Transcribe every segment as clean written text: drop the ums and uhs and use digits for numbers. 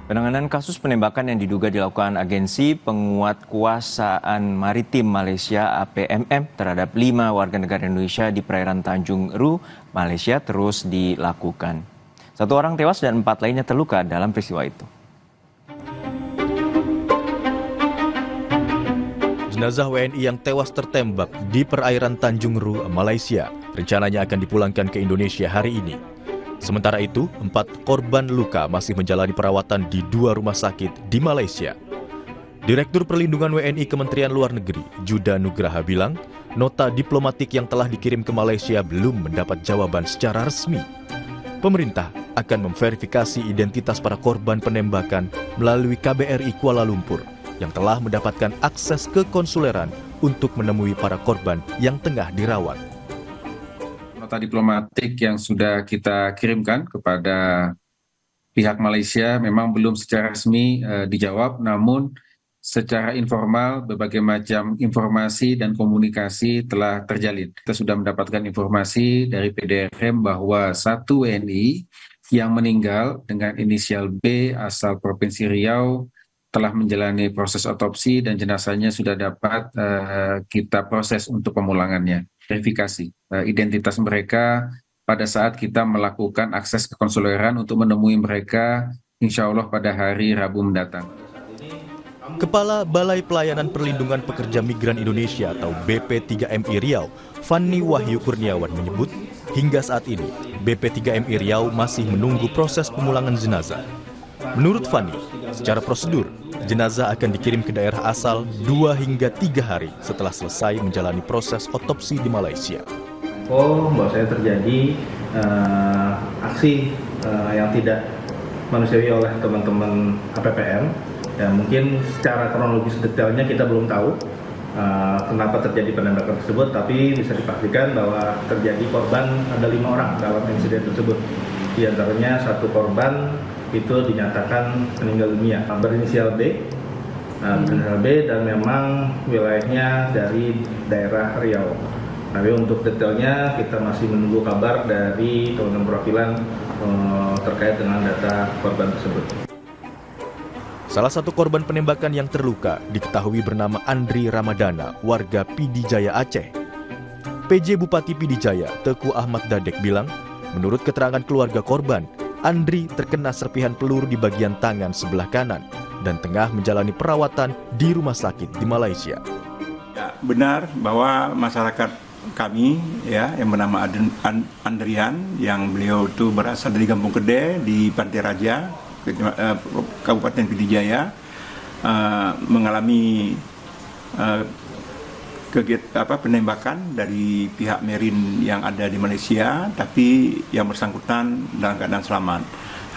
Penanganan kasus penembakan yang diduga dilakukan Agensi Penguatkuasaan Maritim Malaysia (APMM) terhadap 5 warga negara Indonesia di perairan Tanjung Ru, Malaysia terus dilakukan. 1 orang tewas dan 4 lainnya terluka dalam peristiwa itu. Jenazah WNI yang tewas tertembak di perairan Tanjung Ru, Malaysia, rencananya akan dipulangkan ke Indonesia hari ini. Sementara itu, 4 korban luka masih menjalani perawatan di 2 rumah sakit di Malaysia. Direktur Perlindungan WNI Kementerian Luar Negeri, Juda Nugraha bilang, nota diplomatik yang telah dikirim ke Malaysia belum mendapat jawaban secara resmi. Pemerintah akan memverifikasi identitas para korban penembakan melalui KBRI Kuala Lumpur yang telah mendapatkan akses ke konsuleran untuk menemui para korban yang tengah dirawat. Nota diplomatik yang sudah kita kirimkan kepada pihak Malaysia memang belum secara resmi dijawab, namun secara informal berbagai macam informasi dan komunikasi telah terjalin. Kita sudah mendapatkan informasi dari PDRM bahwa 1 WNI yang meninggal dengan inisial B asal Provinsi Riau telah menjalani proses otopsi dan jenazahnya sudah dapat kita proses untuk pemulangannya. Verifikasi identitas mereka pada saat kita melakukan akses ke konsuleran untuk menemui mereka insya Allah pada hari Rabu mendatang. Kepala Balai Pelayanan Perlindungan Pekerja Migran Indonesia atau BP3MI Riau, Fanny Wahyu Kurniawan menyebut, hingga saat ini BP3MI Riau masih menunggu proses pemulangan jenazah. Menurut Fanny, secara prosedur, jenazah akan dikirim ke daerah asal 2 hingga 3 hari setelah selesai menjalani proses otopsi di Malaysia. Bahwa saya terjadi aksi yang tidak manusiawi oleh teman-teman APPM. Ya, mungkin secara kronologis detailnya kita belum tahu kenapa terjadi penembakan tersebut, tapi bisa dipastikan bahwa terjadi korban ada 5 orang dalam insiden tersebut. Di antaranya 1 korban itu dinyatakan meninggal dunia, berinisial B, dan memang wilayahnya dari daerah Riau. Tapi untuk detailnya kita masih menunggu kabar dari teman-teman perwakilan terkait dengan data korban tersebut. Salah satu korban penembakan yang terluka diketahui bernama Andri Ramadana, warga Pidijaya Aceh. PJ Bupati Pidijaya, Teku Ahmad Dadek bilang, menurut keterangan keluarga korban, Andri terkena serpihan peluru di bagian tangan sebelah kanan dan tengah menjalani perawatan di rumah sakit di Malaysia. Ya, benar bahwa masyarakat kami ya yang bernama Andrian, yang beliau itu berasal dari Kampung Kedai di Pantai Raja, Kabupaten Pidijaya, mengalami penembakan dari pihak Marine yang ada di Malaysia, tapi yang bersangkutan dalam keadaan selamat.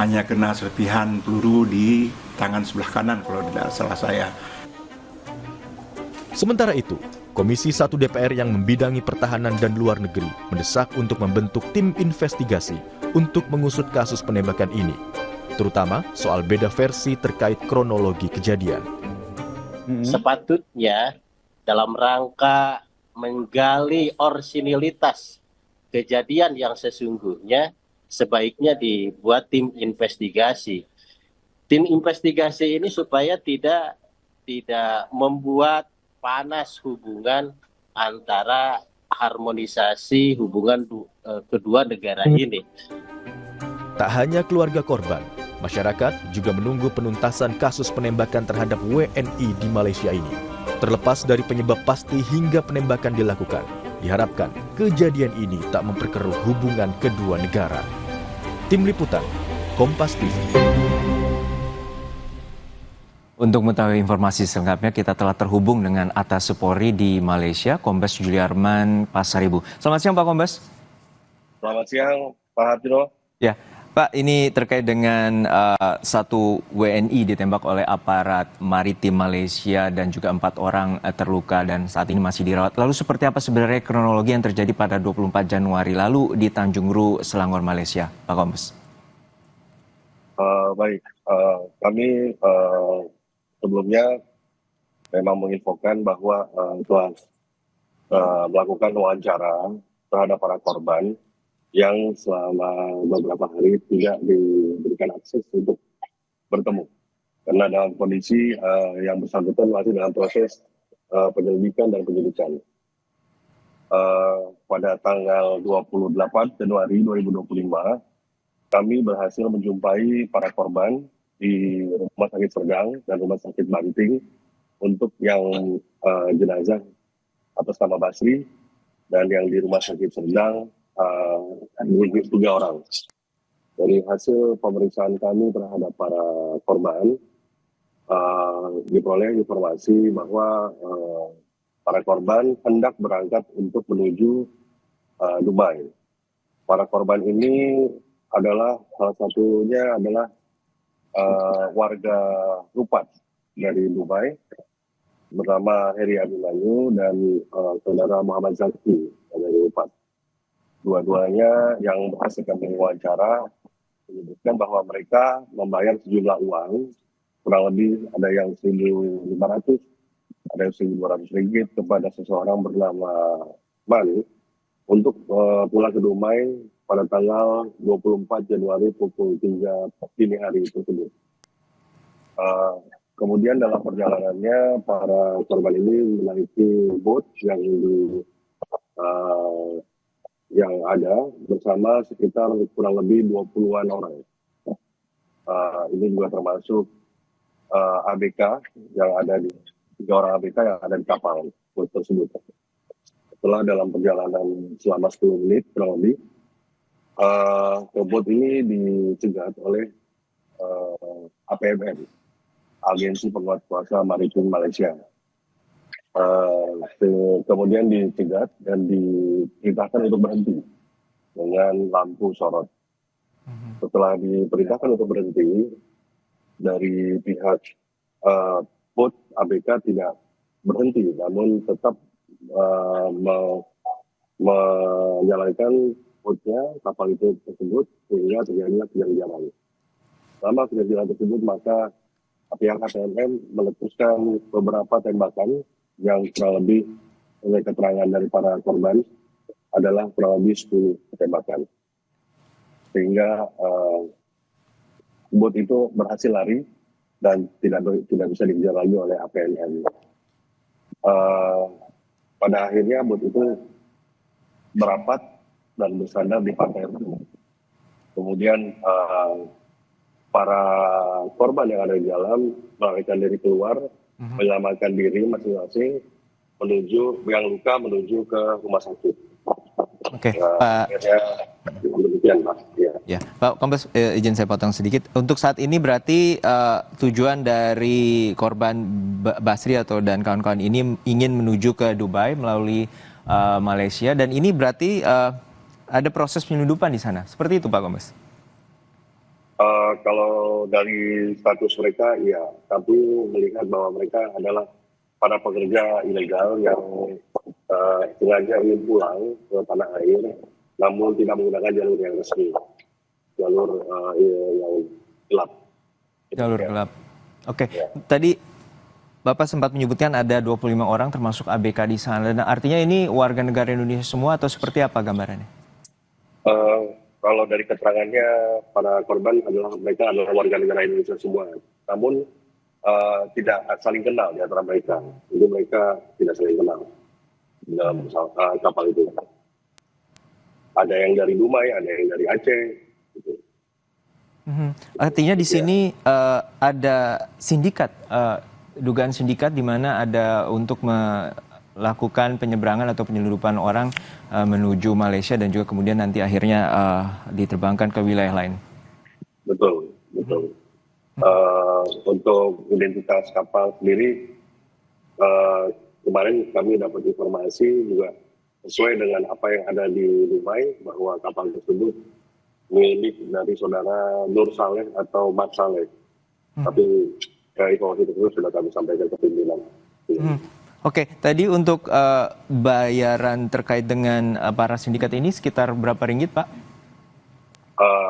Hanya kena serpihan peluru di tangan sebelah kanan kalau tidak salah saya. Sementara itu, Komisi 1 DPR yang membidangi pertahanan dan luar negeri mendesak untuk membentuk tim investigasi untuk mengusut kasus penembakan ini, terutama soal beda versi terkait kronologi kejadian. Sepatutnya dalam rangka menggali orisinilitas kejadian yang sesungguhnya, sebaiknya dibuat tim investigasi. Tim investigasi ini supaya tidak membuat panas hubungan antara harmonisasi hubungan kedua negara ini. Tak hanya keluarga korban, masyarakat juga menunggu penuntasan kasus penembakan terhadap WNI di Malaysia ini. Terlepas dari penyebab pasti hingga penembakan dilakukan, diharapkan kejadian ini tak memperkeruh hubungan kedua negara. Tim Liputan, Kompas TV. Untuk mengetahui informasi selengkapnya, kita telah terhubung dengan Atas Sepori di Malaysia, Kombes Juliarman Pasaribu. Selamat siang Pak Kombes. Selamat siang Pak Hadro. Ya, Pak, ini terkait dengan 1 WNI ditembak oleh aparat maritim Malaysia dan juga 4 orang terluka dan saat ini masih dirawat. Lalu seperti apa sebenarnya kronologi yang terjadi pada 24 Januari lalu di Tanjung Ru, Selangor, Malaysia, Pak Kombes? Baik, kami sebelumnya memang menginfokan bahwa telah melakukan wawancara terhadap para korban yang selama beberapa hari tidak diberikan akses untuk bertemu. karena dalam kondisi yang bersangkutan masih dalam proses penyelidikan dan penyidikan. Pada tanggal 28 Januari 2025, kami berhasil menjumpai para korban di Rumah Sakit Serdang dan Rumah Sakit Banting untuk yang jenazah atas nama Basri, dan yang di Rumah Sakit Serdang 3 orang. Dari hasil pemeriksaan kami terhadap para korban, diperoleh informasi bahwa para korban hendak berangkat untuk menuju Dubai. Para korban ini adalah salah satunya adalah warga Rupat dari Dubai, bernama Heri Abimanyu dan saudara Muhammad Zaki dari Rupat. Dua-duanya yang berhasil kami wawancara menyebutkan bahwa mereka membayar sejumlah uang, kurang lebih ada yang 1.500, ada yang 1.200 ringgit kepada seseorang bernama Man untuk pulang ke Dumai pada tanggal 24 Januari pukul 3 dini hari tersebut. Kemudian dalam perjalanannya para korban ini menaiki bot yang ada bersama sekitar kurang lebih 20-an orang. Ini juga termasuk ABK yang ada di 3 orang ABK yang ada di kapal bot tersebut. Setelah dalam perjalanan selama 10 menit kurang lebih, bot ini dicegat oleh APMM, Agensi Penguat Kuasa Maritim Malaysia. Kemudian dicegat dan diperintahkan untuk berhenti dengan lampu sorot. Setelah diperintahkan untuk berhenti, dari pihak bot ABK tidak berhenti, namun tetap menjalankan botnya, kapal itu tersebut, sehingga terjadilah kejadian. Selama kejadian tersebut, maka pihak APMM meletuskan beberapa tembakan yang kurang lebih, oleh keterangan dari para korban, adalah kurang lebih 10 tembakan. Sehingga bot itu berhasil lari dan tidak bisa dikejar lagi oleh APMM. Pada akhirnya bot itu merapat dan bersandar di pantai. Kemudian para korban yang ada di dalam melarikan diri keluar, menyelamatkan diri masing-masing, yang luka menuju ke rumah sakit. Oke, Pak. Demikian, Pak. Ya, Pak Kombes, izin saya potong sedikit. Untuk saat ini berarti tujuan dari korban Basri dan kawan-kawan ini ingin menuju ke Dubai melalui Malaysia, dan ini berarti ada proses penyelundupan di sana. Seperti itu, Pak Kombes? Kalau dari status mereka, ya, tapi melihat bahwa mereka adalah para pekerja ilegal yang sengaja ingin pulang ke tanah air, namun tidak menggunakan jalur yang resmi, jalur yang gelap. Jalur gelap. Oke, tadi Bapak sempat menyebutkan ada 25 orang termasuk ABK di sana. Dan artinya ini warga negara Indonesia semua atau seperti apa gambarannya? Kalau dari keterangannya, para korban mereka adalah warga negara Indonesia semua. Namun tidak saling kenal di antara mereka. Jadi mereka tidak saling kenal di dalam kapal itu. Ada yang dari Dumai, ada yang dari Aceh. Gitu. Artinya di sini ada sindikat, dugaan sindikat di mana ada untuk melakukan penyeberangan atau penyelundupan orang menuju Malaysia dan juga kemudian nanti akhirnya diterbangkan ke wilayah lain. Betul. Untuk identitas kapal sendiri, kemarin kami dapat informasi juga sesuai dengan apa yang ada di Dubai, bahwa kapal tersebut milik dari saudara Nur Saleh atau Mat Saleh. Tapi informasi tersebut sudah kami sampaikan ke pimpinan. Oke, tadi untuk bayaran terkait dengan para sindikat ini sekitar berapa ringgit, Pak?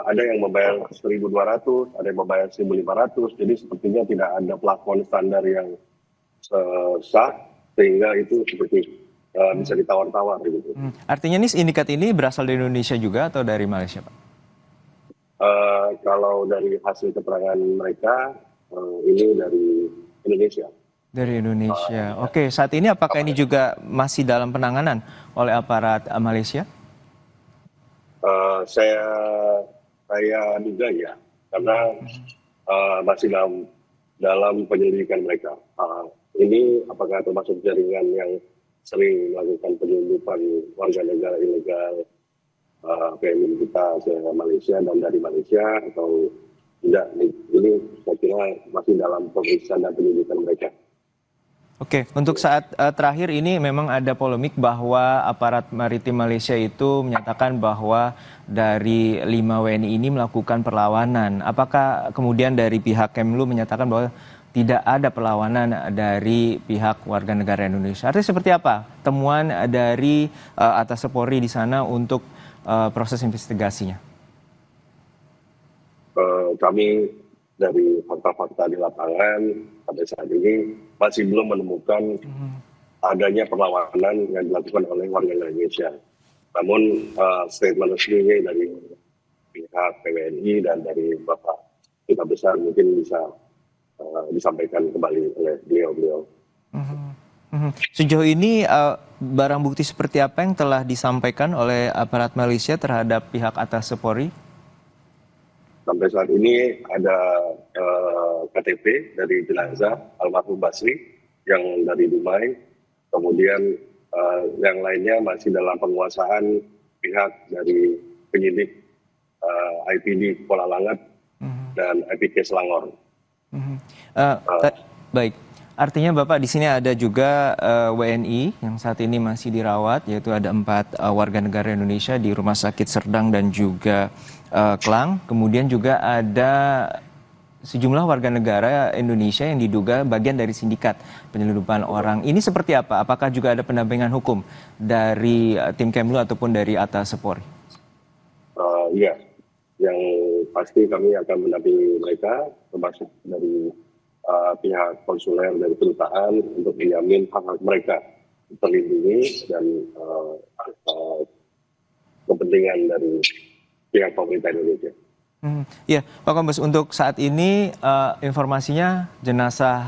Ada yang membayar 1.200, ada yang membayar 1.500, jadi sepertinya tidak ada plafon standar yang sah, sehingga itu seperti bisa ditawar-tawar gitu. Artinya nih sindikat ini berasal dari Indonesia juga atau dari Malaysia, Pak? Kalau dari hasil keterangan mereka, ini dari Indonesia. Dari Indonesia. Oke, saat ini apakah ini juga masih dalam penanganan oleh aparat Malaysia? Saya duga ya, karena masih dalam penyelidikan mereka. Ini apakah termasuk jaringan yang sering melakukan penyelundupan warga negara ilegal PMI kita ke Malaysia dan dari Malaysia atau tidak? Ini saya kira masih dalam pemeriksaan dan penyelidikan mereka. Oke, untuk saat terakhir ini memang ada polemik bahwa aparat maritim Malaysia itu menyatakan bahwa dari 5 WNI ini melakukan perlawanan. Apakah kemudian dari pihak Kemlu menyatakan bahwa tidak ada perlawanan dari pihak warga negara Indonesia? Artinya seperti apa temuan dari atas Polri di sana untuk proses investigasinya? Kami dari fakta-fakta di lapangan pada saat ini masih belum menemukan adanya perlawanan yang dilakukan oleh warga negara Indonesia. Namun statement resmi dari pihak PWNI dan dari Bapak Duta Besar mungkin bisa disampaikan kembali oleh beliau-beliau. Sejauh ini barang bukti seperti apa yang telah disampaikan oleh aparat Malaysia terhadap pihak atas Polri? Sampai saat ini ada KTP dari jenazah almarhum Basri yang dari Dumai, kemudian yang lainnya masih dalam penguasaan pihak dari penyidik IPD Kuala Langat dan IPK Selangor. Baik, artinya Bapak di sini ada juga WNI yang saat ini masih dirawat, yaitu ada 4 warga negara Indonesia di Rumah Sakit Serdang dan juga Klang. Kemudian juga ada sejumlah warga negara Indonesia yang diduga bagian dari sindikat penyelundupan orang. Ini seperti apa? Apakah juga ada pendampingan hukum dari tim Kemlu ataupun dari atas Polri? Iya, yang pasti kami akan mendampingi mereka, termasuk dari pihak konsuler dari kedutaan untuk menjamin hak-hak mereka terlindungi dan kepentingan dari pihak pemerintah Indonesia. Ya, Pak Kombes, untuk saat ini informasinya jenazah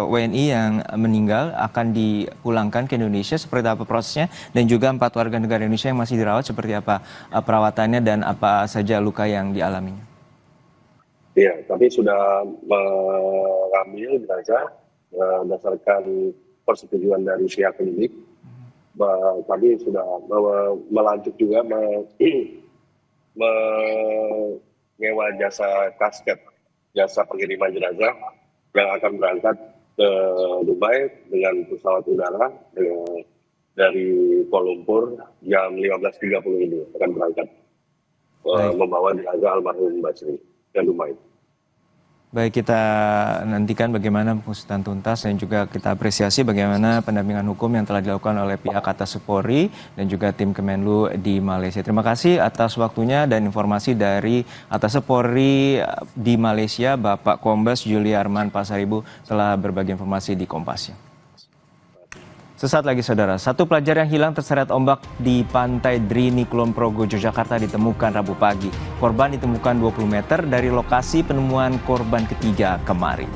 WNI yang meninggal akan dipulangkan ke Indonesia, seperti apa prosesnya, dan juga 4 warga negara Indonesia yang masih dirawat, seperti apa perawatannya dan apa saja luka yang dialaminya? Iya, kami sudah mengambil jenazah berdasarkan persetujuan dari pihak penyidik. Kami sudah melanjut juga menyewa jasa kasket, jasa pengiriman jenazah yang akan berangkat ke Dubai dengan pesawat udara dari Kuala Lumpur jam 15.30 ini akan berangkat membawa jenazah almarhum Basri ke Dubai. Baik, kita nantikan bagaimana pengusutan tuntas dan juga kita apresiasi bagaimana pendampingan hukum yang telah dilakukan oleh pihak atas Polri dan juga tim Kemenlu di Malaysia. Terima kasih atas waktunya dan informasi dari atas Polri di Malaysia, Bapak Kombes Juliarman Pasaribu telah berbagi informasi di Kompas. Sesaat lagi saudara, 1 pelajar yang hilang terseret ombak di pantai Drini Kulon Progo, Yogyakarta ditemukan Rabu pagi. Korban ditemukan 20 meter dari lokasi penemuan korban ketiga kemarin.